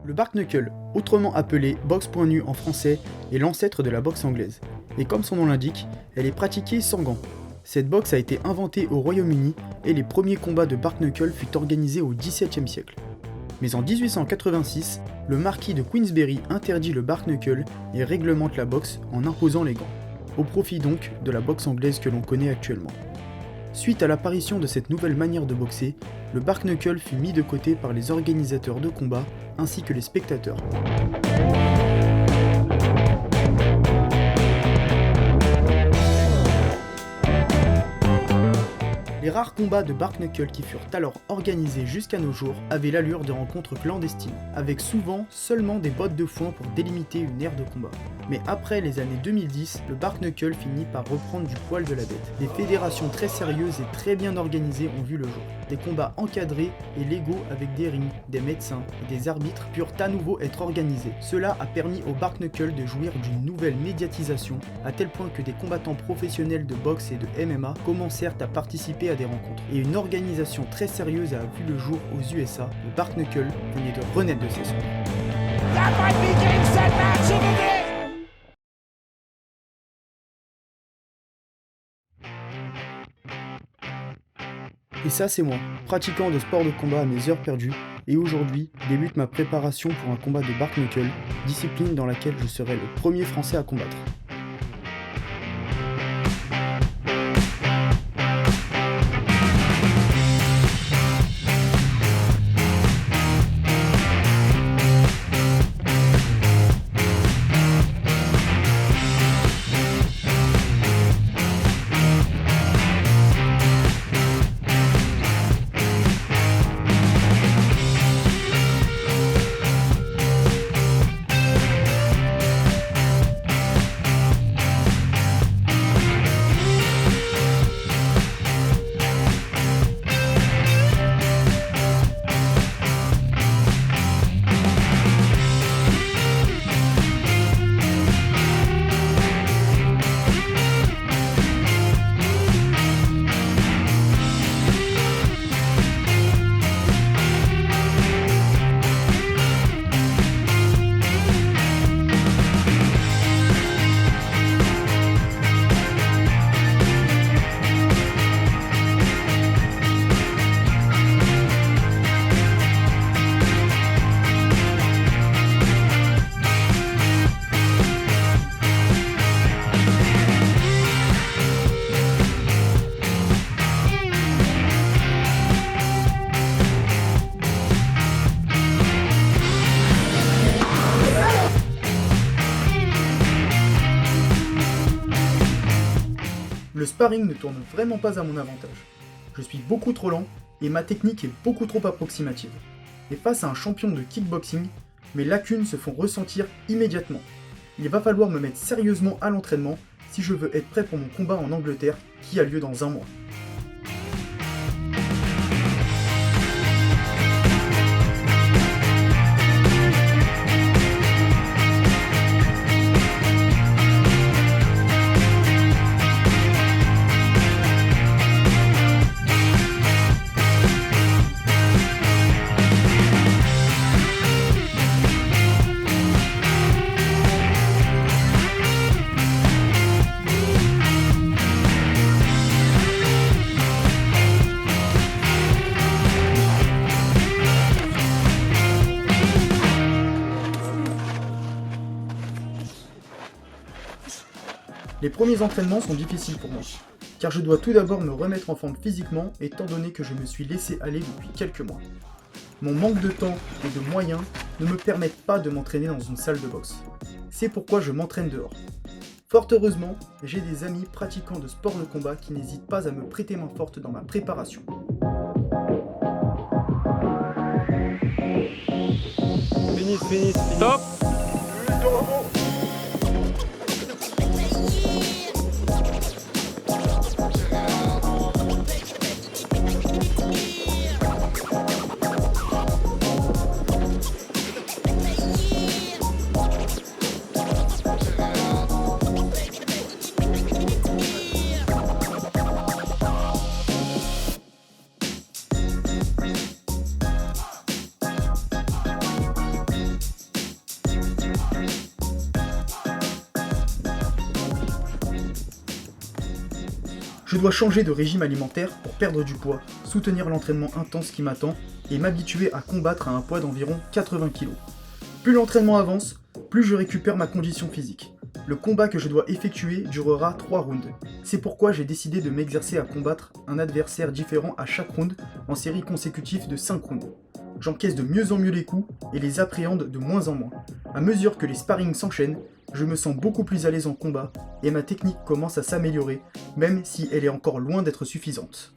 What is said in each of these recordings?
Le bare knuckle, autrement appelé boxe point nu en français, est l'ancêtre de la boxe anglaise. Et comme son nom l'indique, elle est pratiquée sans gants. Cette boxe a été inventée au Royaume-Uni et les premiers combats de bare knuckle furent organisés au XVIIe siècle. Mais en 1886, le marquis de Queensberry interdit le bare knuckle et réglemente la boxe en imposant les gants, au profit donc de la boxe anglaise que l'on connaît actuellement. Suite à l'apparition de cette nouvelle manière de boxer, le bare knuckle fut mis de côté par les organisateurs de combats ainsi que les spectateurs. Les rares combats de bare knuckle qui furent alors organisés jusqu'à nos jours avaient l'allure de rencontres clandestines, avec souvent seulement des bottes de foin pour délimiter une aire de combat. Mais après les années 2010, le bare knuckle finit par reprendre du poil de la bête. Des fédérations très sérieuses et très bien organisées ont vu le jour. Des combats encadrés et légaux avec des rings, des médecins et des arbitres purent à nouveau être organisés. Cela a permis au bare knuckle de jouir d'une nouvelle médiatisation, à tel point que des combattants professionnels de boxe et de MMA commencèrent à participer à des rencontres. Et une organisation très sérieuse a vu le jour aux USA. Le bare knuckle venait de renaître de ses cendres. That might be game, set, match, and it is! Et ça c'est moi, pratiquant de sport de combat à mes heures perdues, et aujourd'hui débute ma préparation pour un combat de bare knuckle, discipline dans laquelle je serai le premier français à combattre. Le sparring ne tourne vraiment pas à mon avantage. Je suis beaucoup trop lent et ma technique est beaucoup trop approximative. Et face à un champion de kickboxing, mes lacunes se font ressentir immédiatement. Il va falloir me mettre sérieusement à l'entraînement si je veux être prêt pour mon combat en Angleterre qui a lieu dans un mois. Les premiers entraînements sont difficiles pour moi, car je dois tout d'abord me remettre en forme physiquement étant donné que je me suis laissé aller depuis quelques mois. Mon manque de temps et de moyens ne me permettent pas de m'entraîner dans une salle de boxe. C'est pourquoi je m'entraîne dehors. Fort heureusement, j'ai des amis pratiquants de sport de combat qui n'hésitent pas à me prêter main forte dans ma préparation. Finish, stop. Je dois changer de régime alimentaire pour perdre du poids, soutenir l'entraînement intense qui m'attend et m'habituer à combattre à un poids d'environ 80 kg. Plus l'entraînement avance, plus je récupère ma condition physique. Le combat que je dois effectuer durera 3 rounds. C'est pourquoi j'ai décidé de m'exercer à combattre un adversaire différent à chaque round en série consécutive de 5 rounds. J'encaisse de mieux en mieux les coups et les appréhende de moins en moins. À mesure que les sparrings s'enchaînent, je me sens beaucoup plus à l'aise en combat et ma technique commence à s'améliorer, même si elle est encore loin d'être suffisante.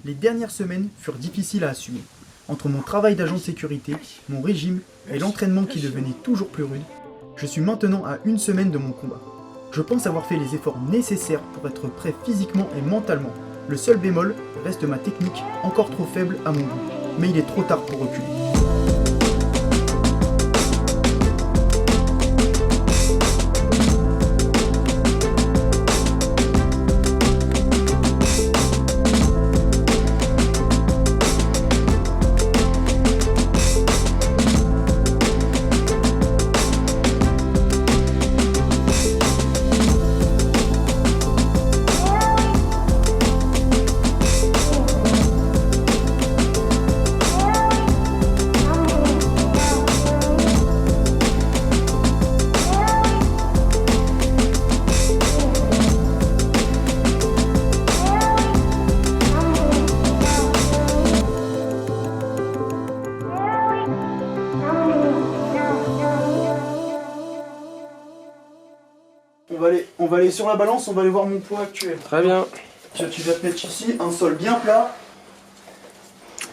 Les dernières semaines furent difficiles à assumer. Entre mon travail d'agent de sécurité, mon régime et l'entraînement qui devenait toujours plus rude, je suis maintenant à 1 semaine de mon combat. Je pense avoir fait les efforts nécessaires pour être prêt physiquement et mentalement. Le seul bémol reste ma technique, encore trop faible à mon goût. Mais il est trop tard pour reculer. On va aller sur la balance, on va aller voir mon poids actuel. Très bien. Tu vas te mettre ici, un sol bien plat.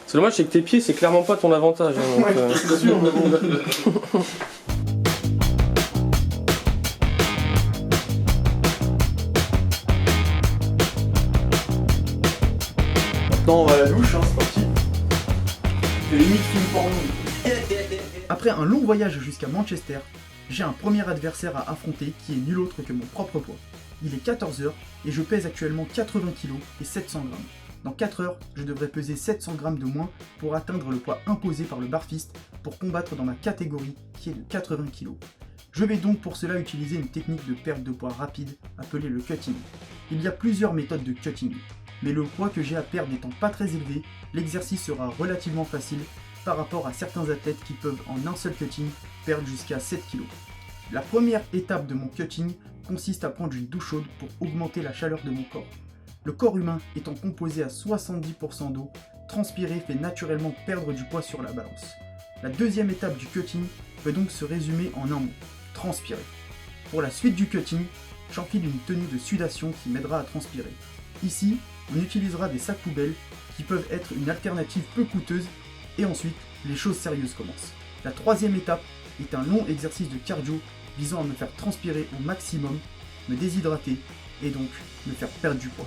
C'est dommage, c'est que tes pieds, c'est clairement pas ton avantage. Hein, donc, Ouais, c'est sûr, mais bon. Maintenant on va à la douche, hein, c'est parti. C'est limite film porno. Après un long voyage jusqu'à Manchester, j'ai un premier adversaire à affronter qui est nul autre que mon propre poids. Il est 14h et je pèse actuellement 80 kg et 700 g. Dans 4 heures, je devrais peser 700 g de moins pour atteindre le poids imposé par le barfist pour combattre dans ma catégorie qui est de 80 kg. Je vais donc pour cela utiliser une technique de perte de poids rapide appelée le cutting. Il y a plusieurs méthodes de cutting, mais le poids que j'ai à perdre n'étant pas très élevé, l'exercice sera relativement facile par rapport à certains athlètes qui peuvent en un seul cutting perdre jusqu'à 7 kg. La première étape de mon cutting consiste à prendre une douche chaude pour augmenter la chaleur de mon corps. Le corps humain étant composé à 70% d'eau, transpirer fait naturellement perdre du poids sur la balance. La deuxième étape du cutting peut donc se résumer en un mot, transpirer. Pour la suite du cutting, j'enfile une tenue de sudation qui m'aidera à transpirer. Ici, on utilisera des sacs poubelles qui peuvent être une alternative peu coûteuse et ensuite, les choses sérieuses commencent. La troisième étape est un long exercice de cardio visant à me faire transpirer au maximum, me déshydrater et donc me faire perdre du poids.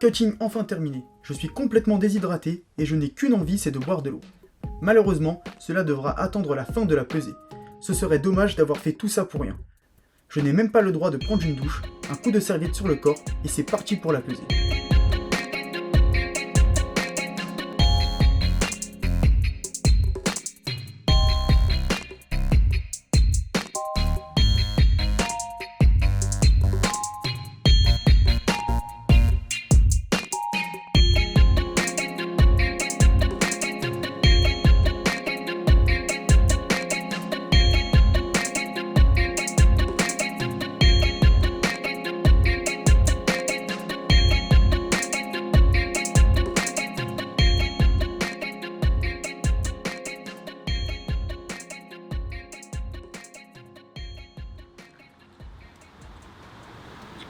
Cutting enfin terminé, je suis complètement déshydraté et je n'ai qu'une envie, c'est de boire de l'eau. Malheureusement, cela devra attendre la fin de la pesée. Ce serait dommage d'avoir fait tout ça pour rien. Je n'ai même pas le droit de prendre une douche, un coup de serviette sur le corps et c'est parti pour la pesée.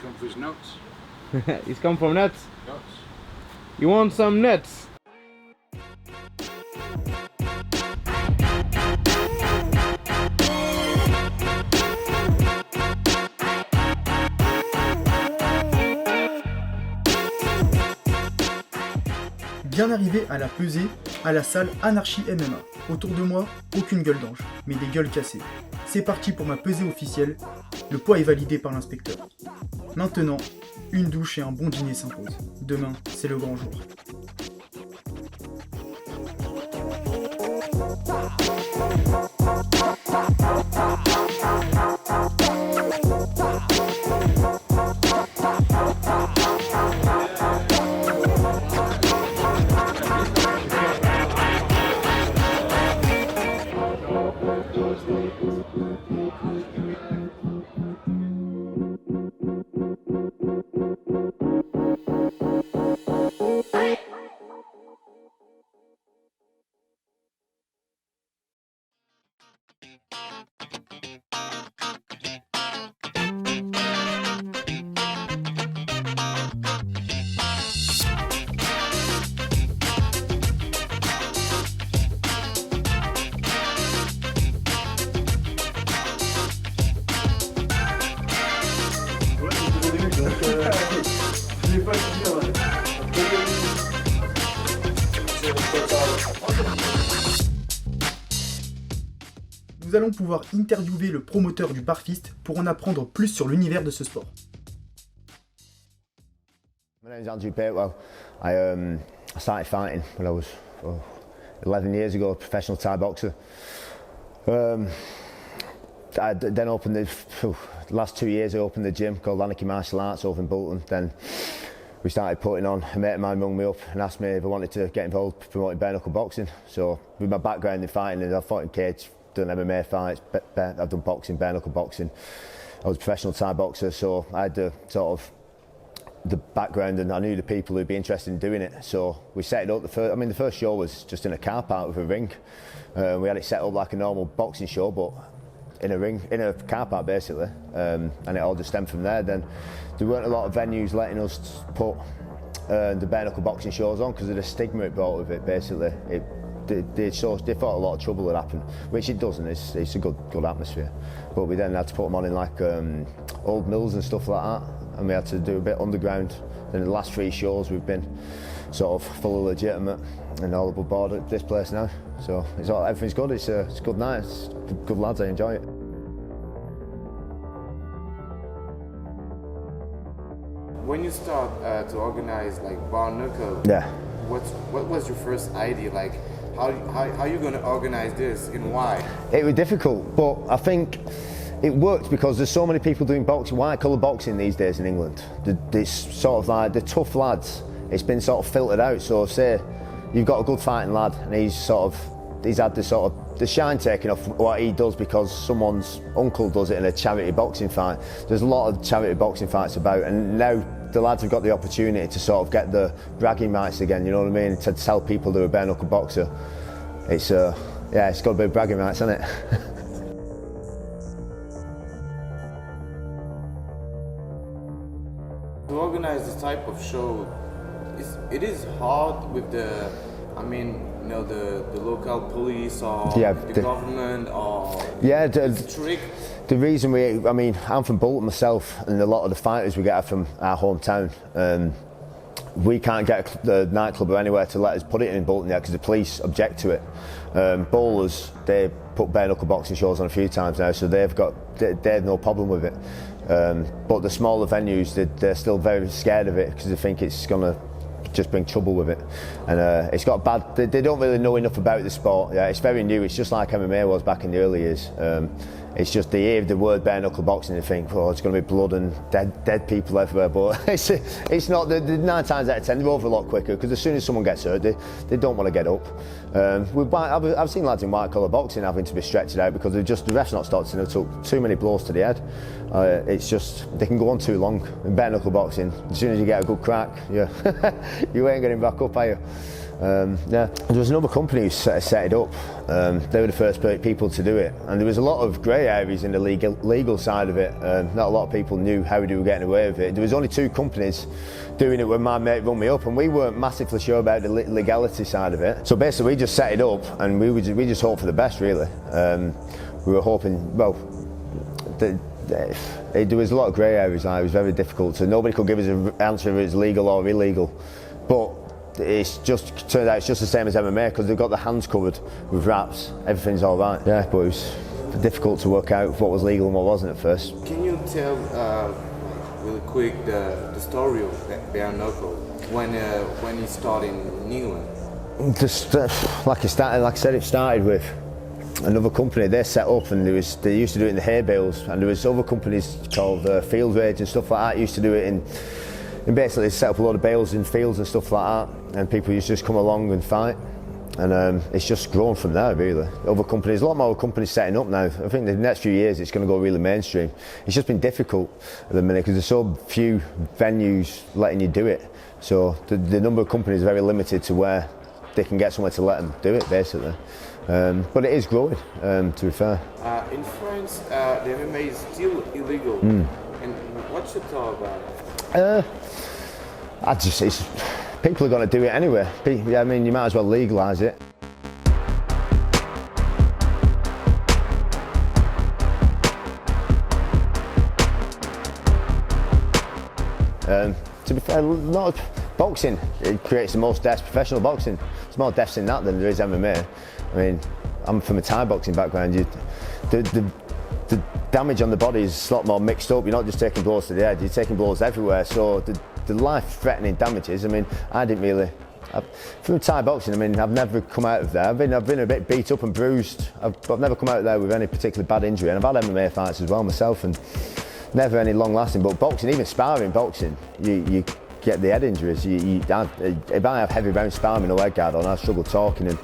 Come for his nuts. He's come from nuts. Nuts. You want some nuts? Bien arrivé à la pesée, à la salle Anarchy MMA. Autour de moi, aucune gueule d'ange, mais des gueules cassées. C'est parti pour ma pesée officielle, le poids est validé par l'inspecteur. Maintenant, une douche et un bon dîner s'imposent. Demain, c'est le grand jour. Nous allons pouvoir interviewer le promoteur du Barfist pour en apprendre plus sur l'univers de ce sport. My name's Andrew Bakewell. I started fighting when I was 11 years ago, a professional Thai boxer. I then opened the last 2 years. I opened the gym called Anarchy Martial Arts over in Bolton. Then we started putting on. A mate of mine rung me up and asked me if I wanted to get involved promoting bare knuckle boxing. So with my background in fighting, I fought in cage done MMA fights, I've done boxing, bare knuckle boxing. I was a professional Thai boxer, so I had the sort of the background, and I knew the people who'd be interested in doing it. So we set it up. The first show was just in a car park with a ring. We had it set up like a normal boxing show, but in a ring, in a car park basically, and it all just stemmed from there. Then there weren't a lot of venues letting us put the bare knuckle boxing shows on because of the stigma it brought with it. Basically, they thought a lot of trouble would happen, which it doesn't. It's a good atmosphere. But we then had to put them on in like old mills and stuff like that, and we had to do a bit underground. Then the last 3 shows we've been sort of fully legitimate and all above board at this place now. So everything's good. It's a good night. It's good lads. I enjoy it. When you start to organize like Bare Knuckle, Yeah. what was your first idea? Like, how are you going to organize this and why? It was difficult, but I think it worked because there's so many people doing boxing, white collar boxing these days in England. It's sort of like the tough lads. It's been sort of filtered out. So say you've got a good fighting lad, and he's had the shine taken off what he does because someone's uncle does it in a charity boxing fight. There's a lot of charity boxing fights about, and now the lads have got the opportunity to sort of get the bragging rights again, you know what I mean? To tell people they're a bare knuckle boxer. It's it's got to be bragging rights, hasn't it? To organize this type of show, it is hard with the local police or the government or strict. The reason I'm from Bolton myself, and a lot of the fighters we get are from our hometown. We can't get the nightclub or anywhere to let us put it in Bolton yet because the police object to it. Bowlers, they put bare knuckle boxing shows on a few times now, so they have no problem with it. But the smaller venues, they're still very scared of it because they think it's going to just bring trouble with it, and it's got bad. They don't really know enough about the sport. Yeah, it's very new. It's just like MMA was back in the early years. It's just they hear the word bare knuckle boxing and they think, oh, it's going to be blood and dead people everywhere. But it's not. The 9 times out of 10 they're over a lot quicker because as soon as someone gets hurt, they don't want to get up. I've seen lads in white collar boxing having to be stretched out because the ref's not stopped and they took too many blows to the head. It's just they can go on too long. In bare knuckle boxing, as soon as you get a good crack, you ain't getting back up, are you? There was another company who set it up. They were the first people to do it, and there was a lot of grey areas in the legal side of it. Not a lot of people knew how they were getting away with it. There was only 2 companies doing it when my mate rung me up, and we weren't massively sure about the legality side of it. So basically we just set it up and we just hoped for the best, really. We were hoping, there was a lot of grey areas. It was very difficult, so nobody could give us an answer if it was legal or illegal. But turned out it's just the same as MMA because they've got the hands covered with wraps. Everything's all right. Yeah, but it was difficult to work out what was legal and what wasn't at first. Can you tell really quick the story of bare knuckle when you started in England? Just like I said, it started with another company they set up, and they used to do it in the hay bales, and there was other companies called Field Rage and stuff like that used to do it in basically set up a lot of bales in fields and stuff like that, and people used to just come along and fight, and it's just grown from there, really. Other companies, a lot more companies setting up now. I think the next few years it's going to go really mainstream. It's just been difficult at the minute because there's so few venues letting you do it, so the number of companies is very limited to where they can get somewhere to let them do it, basically. But it is growing, to be fair. In France, the MMA is still illegal. And what's your thought about it? People are going to do it anyway. I mean, you might as well legalise it. To be fair, boxing, it creates the most deaths. Professional boxing, there's more deaths in that than there is MMA. I mean, I'm from a Thai boxing background. The damage on the body is a lot more mixed up. You're not just taking blows to the head, you're taking blows everywhere. So the life-threatening damages, I mean, from Thai boxing, I mean, I've never come out of there. I've been a bit beat up and bruised. I've never come out of there with any particularly bad injury. And I've had MMA fights as well myself, and never any long-lasting. But boxing, even sparring boxing, you get the head injuries. If I have heavy round sparring or leg guard on, I struggle talking and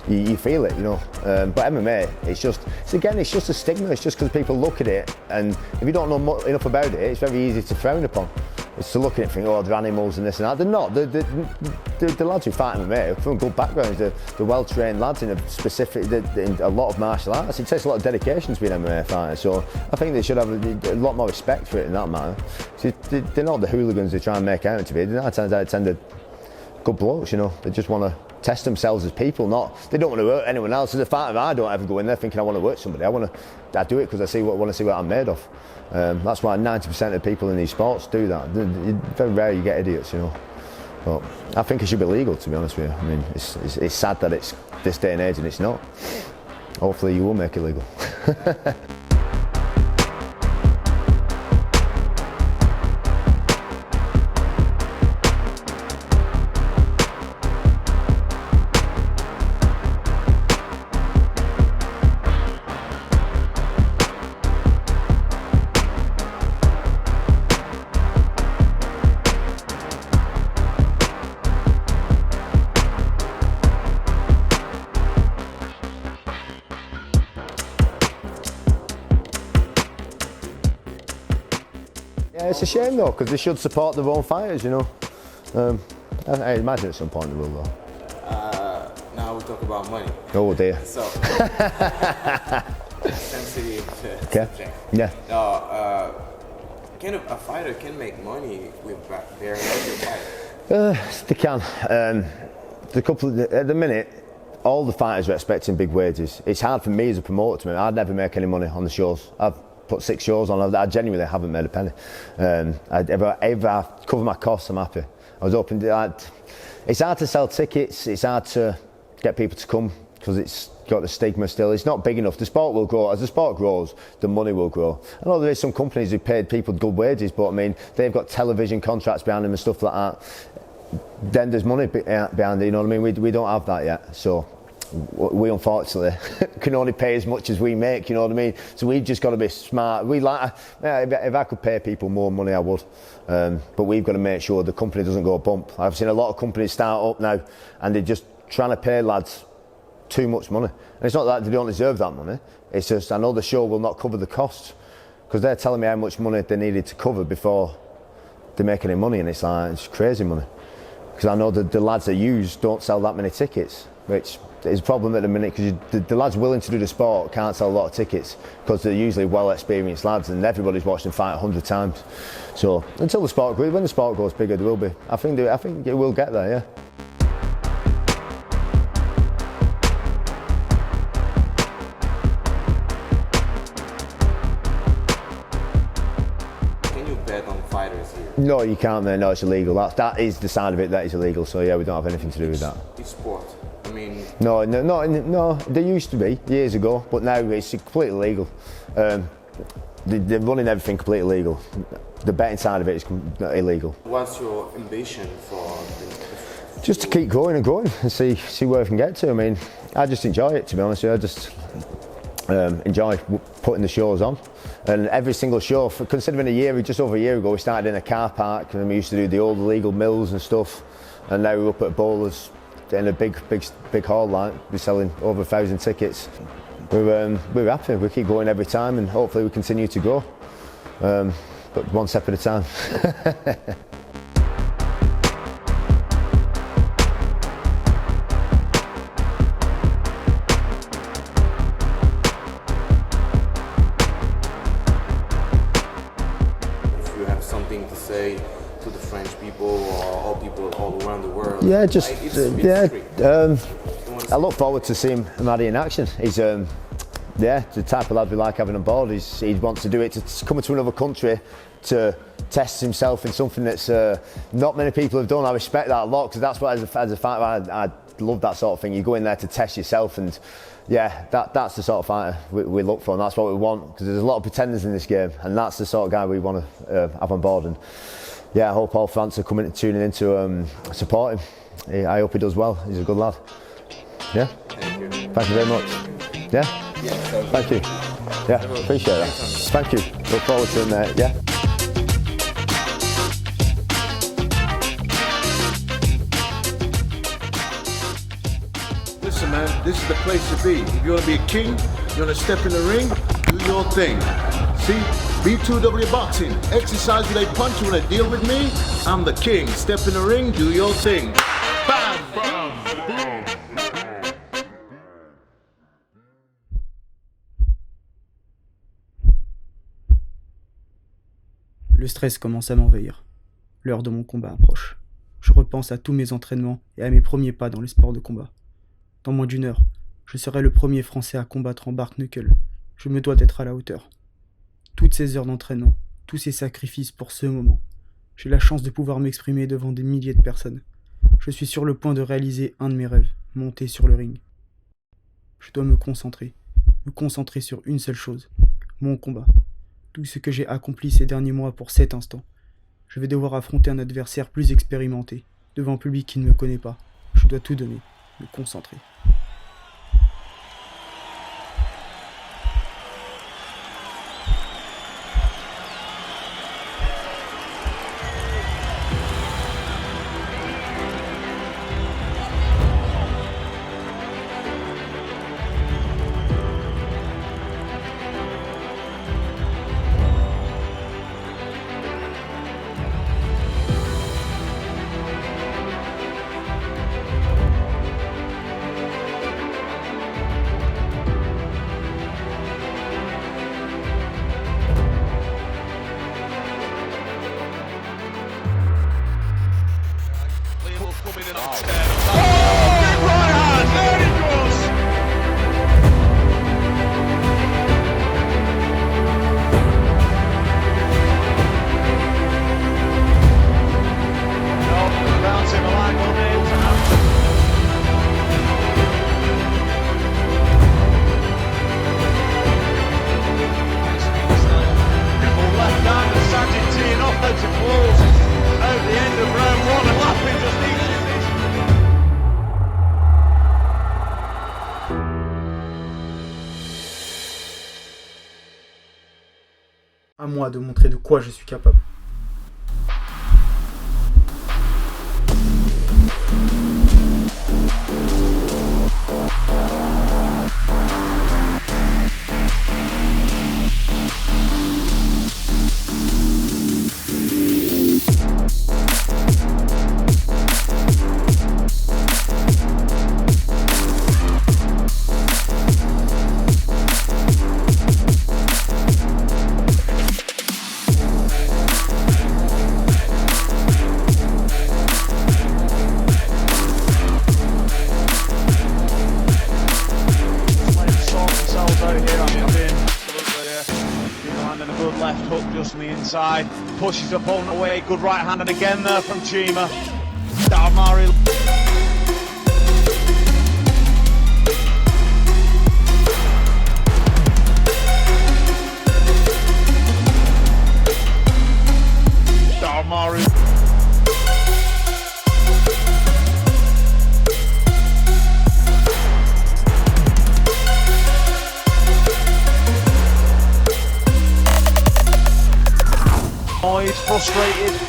you feel it, you know. But MMA, it's just a stigma. It's just because people look at it, and if you don't know enough about it, it's very easy to frown upon. It's to look at it and think, oh, they're animals and this and that. They're not. The lads who fight MMA are from good backgrounds. They're well-trained lads in a lot of martial arts. It takes a lot of dedication to be an MMA fighter. So I think they should have a lot more respect for it in that matter. So they're not the hooligans they try and make out to be. They're 9 times out of 10 they're good blokes, you know. They just want to test themselves as people. They don't want to hurt anyone else. As a fighter, I don't ever go in there thinking I want to hurt somebody. I do it because I want to see what I'm made of. That's why 90% of people in these sports do that. Very rare you get idiots, you know. But I think it should be legal, to be honest with you. I mean, it's sad that it's this day and age and it's not. Hopefully you will make it legal. Yeah, it's a shame though, because they should support their own fighters, you know. I imagine at some point they will though. Now we talk about money. Oh dear. So, sensitive Okay. subject. Yeah. Can a fighter can make money with bare knuckle fight? They can. At the minute, all the fighters are expecting big wages. It's hard for me as a promoter to make. I'd never make any money on the shows. I've put 6 shows on. I genuinely haven't made a penny. If I cover my costs, I'm happy. I was hoping it's hard to sell tickets. It's hard to get people to come because it's got the stigma still. It's not big enough. The sport will grow. As the sport grows, the money will grow. I know there is some companies who paid people good wages, but I mean, they've got television contracts behind them and stuff like that. Then there's money behind it, you know what I mean? We don't have that yet. So we unfortunately can only pay as much as we make, you know what I mean? So we've just got to be smart. If I could pay people more money, I would. But we've got to make sure the company doesn't go bump. I've seen a lot of companies start up now and they're just trying to pay lads too much money. And it's not that they don't deserve that money. It's just I know the show will not cover the costs because they're telling me how much money they needed to cover before they make any money, and it's like it's crazy money. Because I know the lads that use don't sell that many tickets, which is a problem at the minute because the lads willing to do the sport can't sell a lot of tickets because they're usually well experienced lads and everybody's watched them fight 100 times. So until the sport grows, when the sport goes bigger, there will be. I think it will get there, yeah. No, you can't, mate. No, it's illegal. That is the side of it that is illegal. So yeah, we don't have anything to do with that. It's sport. I mean. No. There used to be years ago, but now it's completely legal. They're running everything completely legal. The betting side of it is illegal. What's your ambition for? Just to keep going and going and see where we can get to. I mean, I just enjoy it, to be honest with you. I just enjoy putting the shows on. And every single show, considering just over a year ago, we started in a car park and we used to do the old illegal mills and stuff. And now we're up at Bowlers in a big hall like we're selling over 1,000 tickets. We're happy. We keep going every time and hopefully we continue to grow. But one step at a time. Something to say to the French people or all people all around the world? Yeah, I look forward to seeing Maddie in action. He's the type of lad we like having on board. He wants to do it to come to another country to test himself in something that's not many people have done. I respect that a lot because that's what as a fighter I love that sort of thing. You go in there to test yourself and yeah, that's the sort of fighter we look for and that's what we want because there's a lot of pretenders in this game and that's the sort of guy we want to have on board. And yeah, I hope all France are tuning in to support him. I hope he does well. He's a good lad. Yeah. Thank you very much. Yeah. Thank you. Yeah, appreciate that. Thank you. Look forward to him. Yeah. Listen, man, this is the place to be. If you want to be a king, you want to step in the ring, do your thing. See, B2W Boxing. Exercise with a punch. You want to deal with me? I'm the king. Step in the ring, do your thing. Bam, bam, bam. Le stress commence à m'envahir. L'heure de mon combat approche. Je repense à tous mes entraînements et à mes premiers pas dans les sports de combat. Dans moins d'une heure, je serai le premier Français à combattre en Bark Knuckle. Je me dois d'être à la hauteur. Toutes ces heures d'entraînement, tous ces sacrifices pour ce moment. J'ai la chance de pouvoir m'exprimer devant des milliers de personnes. Je suis sur le point de réaliser un de mes rêves, monter sur le ring. Je dois me concentrer sur une seule chose, mon combat. Tout ce que j'ai accompli ces derniers mois pour cet instant. Je vais devoir affronter un adversaire plus expérimenté, devant un public qui ne me connaît pas. Je dois tout donner, me concentrer. À moi de montrer de quoi je suis capable. Inside, pushes opponent away, good right hand, and again there from Chima. Dalmari. Dalmari. Oh, he's frustrated.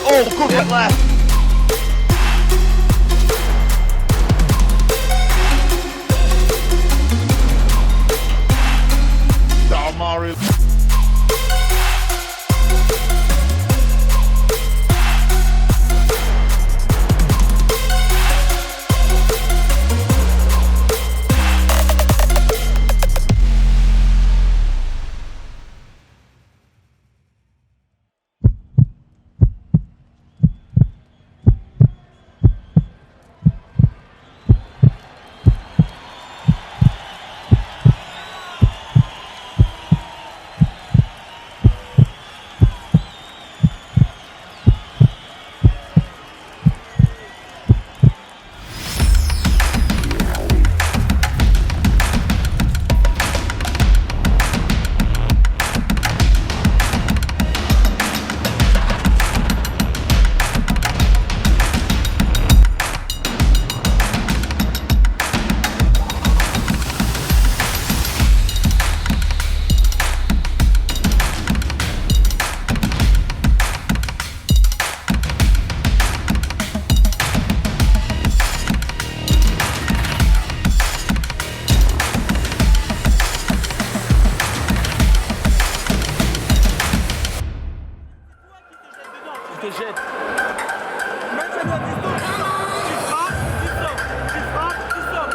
Oh, good hit left. Dalmari.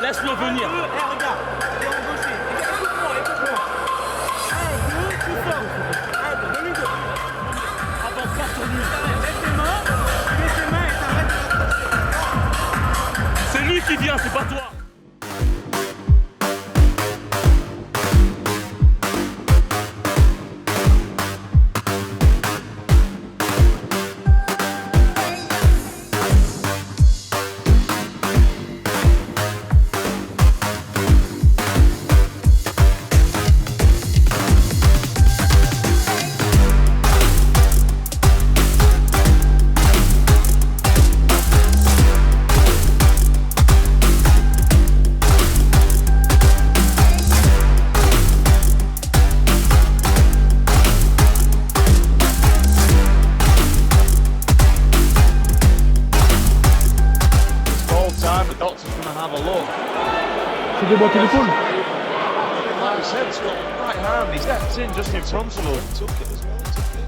Laisse-le venir. Regarde, t'es embauché. Écoute-moi. 1, 2, tu sors. Allez, donne-lui 2. Avance pas sur lui. Mets tes mains et t'arrêtes. C'est lui qui vient, c'est pas toi. C'est déboîté l'épaule. Like I said, it's got the right hand. He's left in just in front of him. Took it as well. Took it.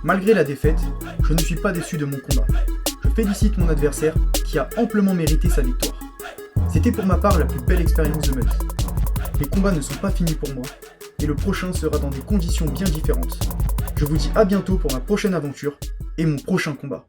Malgré la défaite, je ne suis pas déçu de mon combat. Je félicite mon adversaire qui a amplement mérité sa victoire. C'était pour ma part la plus belle expérience de ma vie. Les combats ne sont pas finis pour moi, et le prochain sera dans des conditions bien différentes. Je vous dis à bientôt pour ma prochaine aventure et mon prochain combat.